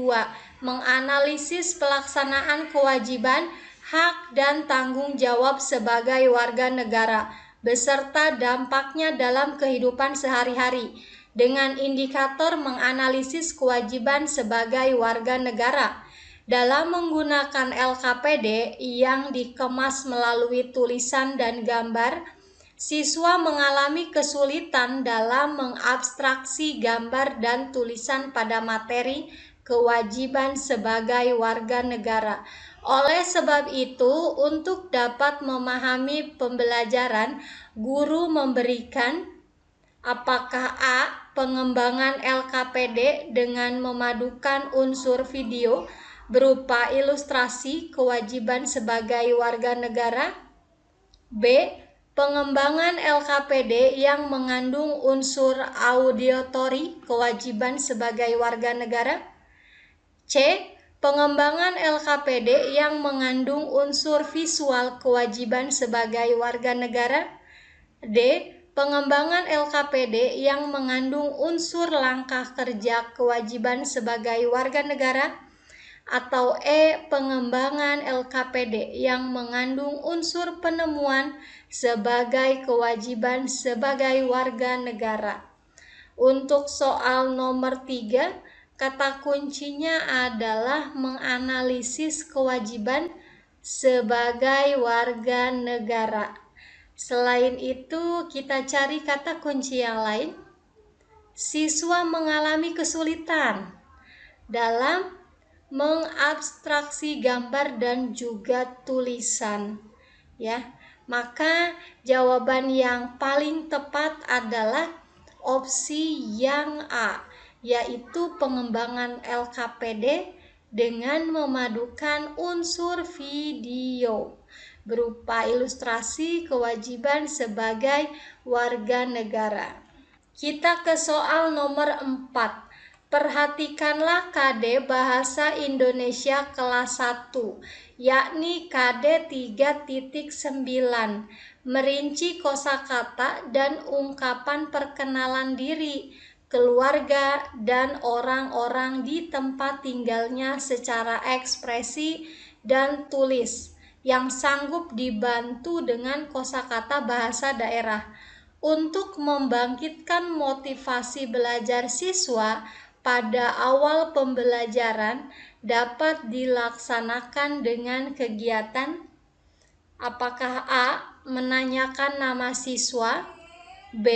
menganalisis pelaksanaan kewajiban, hak dan tanggung jawab sebagai warga negara beserta dampaknya dalam kehidupan sehari-hari dengan indikator menganalisis kewajiban sebagai warga negara. Dalam menggunakan LKPD yang dikemas melalui tulisan dan gambar, siswa mengalami kesulitan dalam mengabstraksi gambar dan tulisan pada materi kewajiban sebagai warga negara. Oleh sebab itu, untuk dapat memahami pembelajaran, guru memberikan apakah A. pengembangan LKPD dengan memadukan unsur video berupa ilustrasi kewajiban sebagai warga negara, B. pengembangan LKPD yang mengandung unsur auditory kewajiban sebagai warga negara, C. pengembangan LKPD yang mengandung unsur visual kewajiban sebagai warga negara, D. pengembangan LKPD yang mengandung unsur langkah kerja kewajiban sebagai warga negara, atau E. pengembangan LKPD yang mengandung unsur penemuan sebagai kewajiban sebagai warga negara. Untuk soal nomor 3, kata kuncinya adalah menganalisis kewajiban sebagai warga negara. Selain itu, kita cari kata kunci yang lain. Siswa mengalami kesulitan dalam mengabstraksi gambar dan juga tulisan. Ya, maka jawaban yang paling tepat adalah opsi yang A, yaitu pengembangan LKPD dengan memadukan unsur video berupa ilustrasi kewajiban sebagai warga negara. Kita ke soal nomor 4. Perhatikanlah KD Bahasa Indonesia kelas 1, yakni KD 3.9, merinci kosakata dan ungkapan perkenalan diri, keluarga, dan orang-orang di tempat tinggalnya secara ekspresi dan tulis, yang sanggup dibantu dengan kosakata bahasa daerah. Untuk membangkitkan motivasi belajar siswa pada awal pembelajaran dapat dilaksanakan dengan kegiatan apakah A. menanyakan nama siswa, B.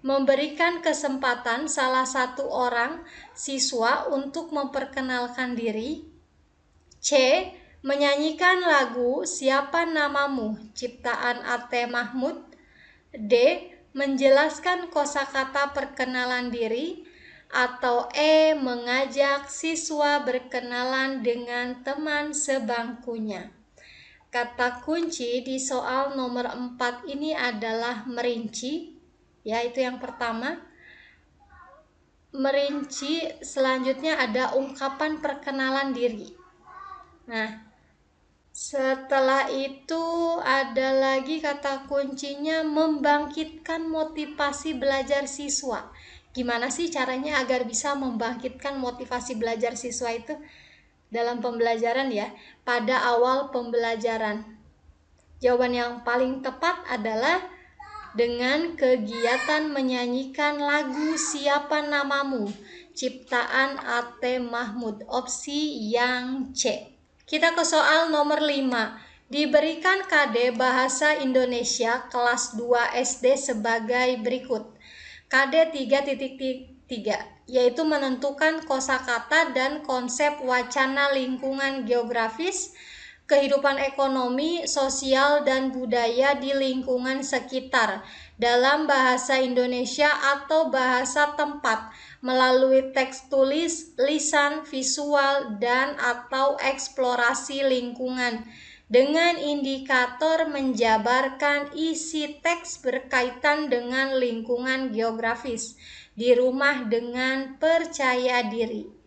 memberikan kesempatan salah satu orang siswa untuk memperkenalkan diri, C. menyanyikan lagu Siapa Namamu ciptaan A.T. Mahmud, D. menjelaskan kosakata perkenalan diri, atau E. mengajak siswa berkenalan dengan teman sebangkunya. Kata kunci di soal nomor 4 ini adalah merinci, yaitu yang pertama. Merinci, selanjutnya ada ungkapan perkenalan diri. Nah, setelah itu ada lagi kata kuncinya membangkitkan motivasi belajar siswa. Gimana sih caranya agar bisa membangkitkan motivasi belajar siswa itu dalam pembelajaran ya, pada awal pembelajaran? Jawaban yang paling tepat adalah dengan kegiatan menyanyikan lagu Siapa Namamu ciptaan A.T. Mahmud, opsi yang C. Kita ke soal nomor 5. Diberikan KD Bahasa Indonesia kelas 2 SD sebagai berikut. KD 3.3, yaitu menentukan kosakata dan konsep wacana lingkungan geografis. kehidupan ekonomi, sosial, dan budaya di lingkungan sekitar dalam bahasa Indonesia atau bahasa tempat melalui teks tulis, lisan, visual, dan atau eksplorasi lingkungan dengan indikator menjabarkan isi teks berkaitan dengan lingkungan geografis di rumah dengan percaya diri.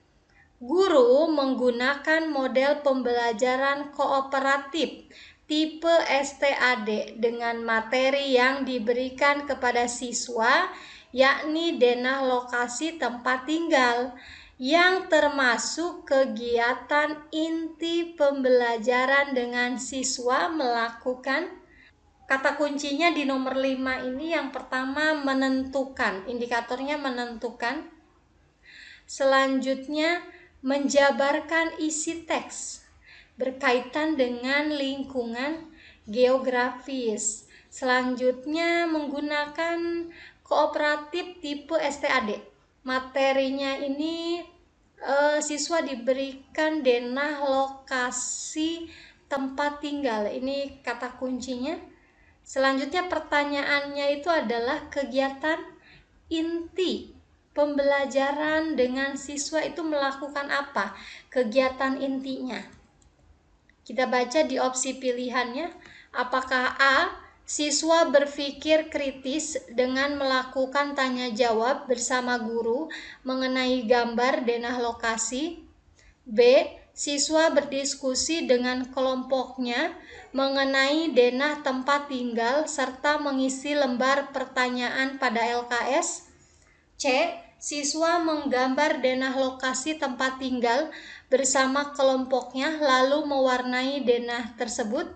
Guru menggunakan model pembelajaran kooperatif tipe STAD dengan materi yang diberikan kepada siswa, yakni denah lokasi tempat tinggal, yang termasuk kegiatan inti pembelajaran dengan siswa melakukan. Kata kuncinya di nomor 5 ini yang pertama menentukan, indikatornya menentukan. Selanjutnya menjabarkan isi teks berkaitan dengan lingkungan geografis. Selanjutnya menggunakan kooperatif tipe STAD. Materinya ini siswa diberikan denah lokasi tempat tinggal. Ini kata kuncinya. Selanjutnya pertanyaannya itu adalah kegiatan inti pembelajaran dengan siswa itu melakukan apa? Kegiatan intinya. Kita baca di opsi pilihannya. Apakah A. Siswa berpikir kritis dengan melakukan tanya jawab bersama guru mengenai gambar denah lokasi. B. Siswa berdiskusi dengan kelompoknya mengenai denah tempat tinggal serta mengisi lembar pertanyaan pada LKS. C. Siswa menggambar denah lokasi tempat tinggal bersama kelompoknya lalu mewarnai denah tersebut.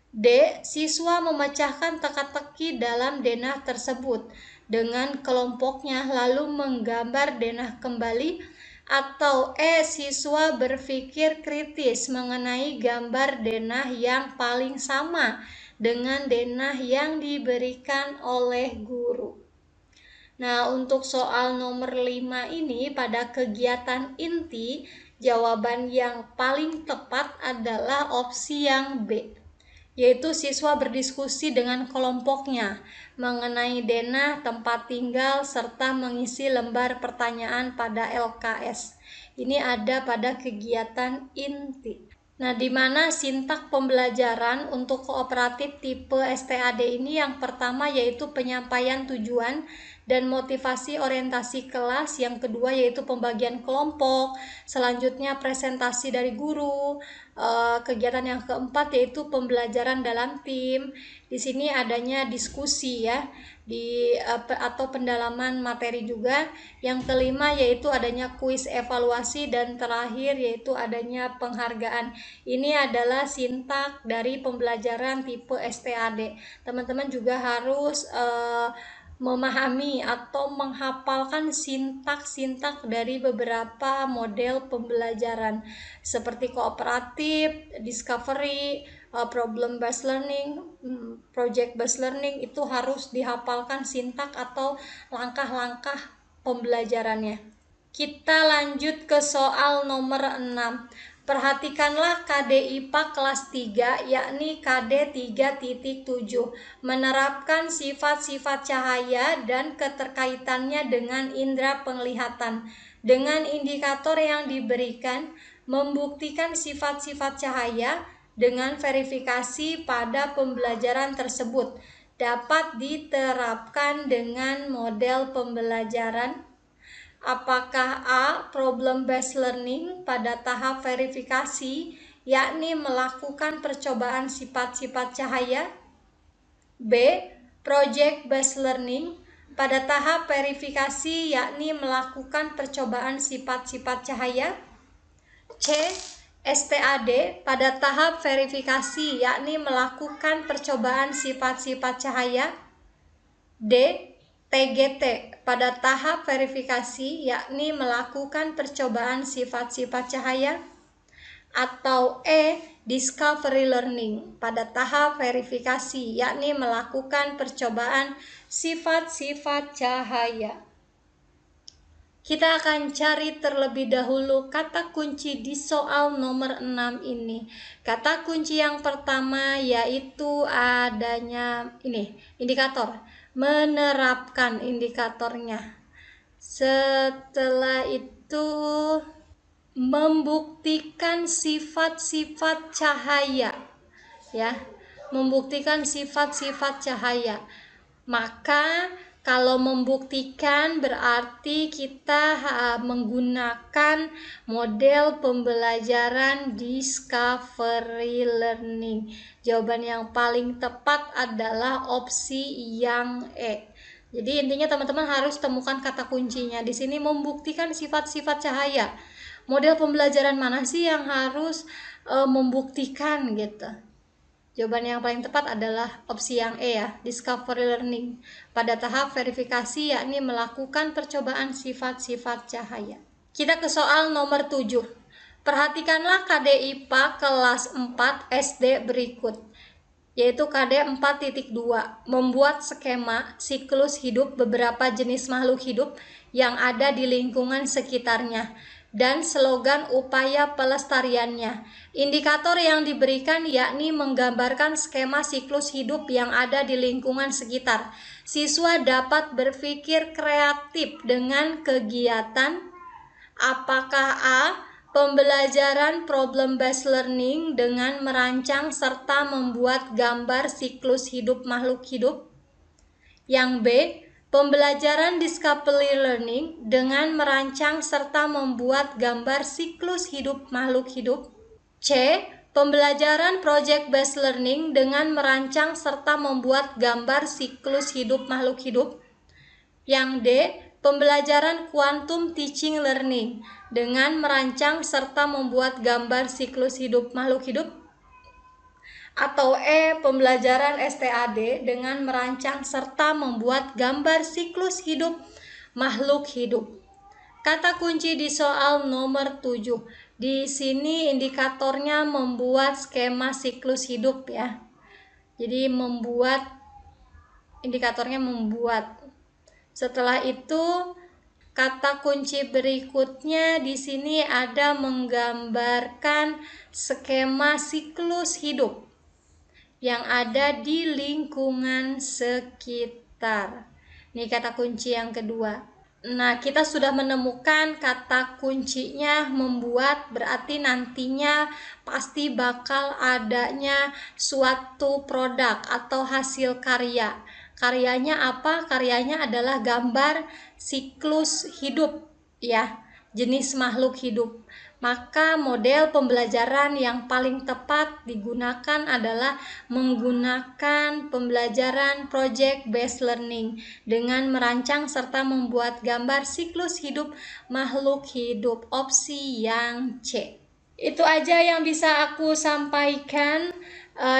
D. Siswa memecahkan teka-teki dalam denah tersebut dengan kelompoknya lalu menggambar denah kembali. Atau E. Siswa berpikir kritis mengenai gambar denah yang paling sama dengan denah yang diberikan oleh guru. Nah, untuk soal nomor 5 ini pada kegiatan inti, jawaban yang paling tepat adalah opsi yang B, yaitu siswa berdiskusi dengan kelompoknya mengenai denah tempat tinggal serta mengisi lembar pertanyaan pada LKS. Ini ada pada kegiatan inti. Nah, di mana sintak pembelajaran untuk kooperatif tipe STAD ini yang pertama yaitu penyampaian tujuan dan motivasi orientasi kelas, yang kedua yaitu pembagian kelompok, selanjutnya presentasi dari guru, kegiatan yang keempat yaitu pembelajaran dalam tim. Di sini adanya diskusi ya, atau pendalaman materi juga. Yang kelima yaitu adanya kuis evaluasi dan terakhir yaitu adanya penghargaan. Ini adalah sintak dari pembelajaran tipe STAD. Teman-teman juga harus memahami atau menghafalkan sintak-sintak dari beberapa model pembelajaran seperti kooperatif, discovery, problem based learning, project based learning. Itu harus dihafalkan sintak atau langkah-langkah pembelajarannya. Kita lanjut ke soal nomor 6. Perhatikanlah KD IPA kelas 3 yakni KD 3.7 menerapkan sifat-sifat cahaya dan keterkaitannya dengan indera penglihatan. Dengan indikator yang diberikan, membuktikan sifat-sifat cahaya dengan verifikasi pada pembelajaran tersebut dapat diterapkan dengan model pembelajaran. Apakah A. Problem based learning pada tahap verifikasi, yakni melakukan percobaan sifat-sifat cahaya. B. Project based learning pada tahap verifikasi, yakni melakukan percobaan sifat-sifat cahaya. C. STAD pada tahap verifikasi, yakni melakukan percobaan sifat-sifat cahaya. D. TGT pada tahap verifikasi, yakni melakukan percobaan sifat-sifat cahaya. Atau E. Discovery learning pada tahap verifikasi, yakni melakukan percobaan sifat-sifat cahaya. Kita akan cari terlebih dahulu kata kunci di soal nomor 6 ini. Kata kunci yang pertama yaitu adanya ini, indikator. Menerapkan indikatornya. Setelah itu membuktikan sifat-sifat cahaya, ya, membuktikan sifat-sifat cahaya. Maka kalau membuktikan berarti kita menggunakan model pembelajaran discovery learning. Jawaban yang paling tepat adalah opsi yang E. Jadi intinya teman-teman harus temukan kata kuncinya. Di sini membuktikan sifat-sifat cahaya. Model pembelajaran mana sih yang harus membuktikan gitu? Jawaban yang paling tepat adalah opsi yang E ya, discovery learning. Pada tahap verifikasi yakni melakukan percobaan sifat-sifat cahaya. Kita ke soal nomor 7. Perhatikanlah KD IPA kelas 4 SD berikut. Yaitu KD 4.2, membuat skema siklus hidup beberapa jenis makhluk hidup yang ada di lingkungan sekitarnya, dan slogan upaya pelestariannya. Indikator yang diberikan yakni menggambarkan skema siklus hidup yang ada di lingkungan sekitar. Siswa dapat berpikir kreatif dengan kegiatan apakah A. Pembelajaran problem based learning dengan merancang serta membuat gambar siklus hidup makhluk hidup. Yang B. Pembelajaran discovery learning dengan merancang serta membuat gambar siklus hidup makhluk hidup. C. Pembelajaran project based learning dengan merancang serta membuat gambar siklus hidup makhluk hidup. Yang D. Pembelajaran quantum teaching learning dengan merancang serta membuat gambar siklus hidup makhluk hidup. Atau E. Pembelajaran STAD dengan merancang serta membuat gambar siklus hidup makhluk hidup. Kata kunci di soal nomor 7. Di sini indikatornya membuat skema siklus hidup ya. Jadi indikatornya membuat. Setelah itu kata kunci berikutnya di sini ada menggambarkan skema siklus hidup yang ada di lingkungan sekitar. Ini kata kunci yang kedua. Nah, kita sudah menemukan kata kuncinya membuat, berarti nantinya pasti bakal adanya suatu produk atau hasil karya. Karyanya apa? Karyanya adalah gambar siklus hidup ya, jenis makhluk hidup. Maka model pembelajaran yang paling tepat digunakan adalah menggunakan pembelajaran project based learning dengan merancang serta membuat gambar siklus hidup makhluk hidup, opsi yang C. Itu aja yang bisa aku sampaikan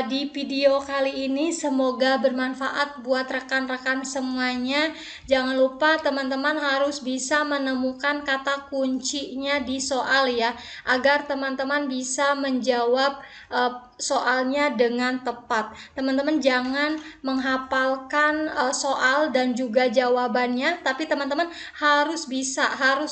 di video kali ini. Semoga bermanfaat buat rekan-rekan semuanya. Jangan lupa teman-teman harus bisa menemukan kata kuncinya di soal ya, agar teman-teman bisa menjawab soalnya dengan tepat. Teman-teman jangan menghafalkan soal dan juga jawabannya, tapi teman-teman harus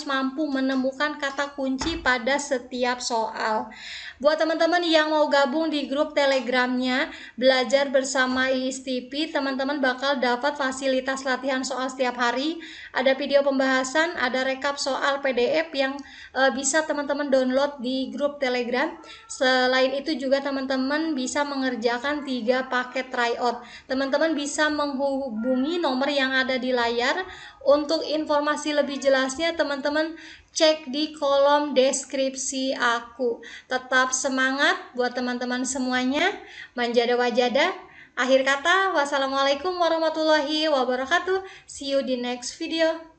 mampu menemukan kata kunci pada setiap soal. Buat teman-teman yang mau gabung di grup Telegramnya Belajar Bersama ISTP, teman-teman bakal dapat fasilitas latihan soal setiap hari, ada video pembahasan, ada rekap soal PDF yang bisa teman-teman download di grup Telegram. Selain itu juga teman-teman bisa mengerjakan 3 paket tryout. Teman-teman bisa menghubungi nomor yang ada di layar. Untuk informasi lebih jelasnya teman-teman cek di kolom deskripsi aku. Tetap semangat buat teman-teman semuanya. Manjada wajada. Akhir kata, wassalamualaikum warahmatullahi wabarakatuh. See you di next video.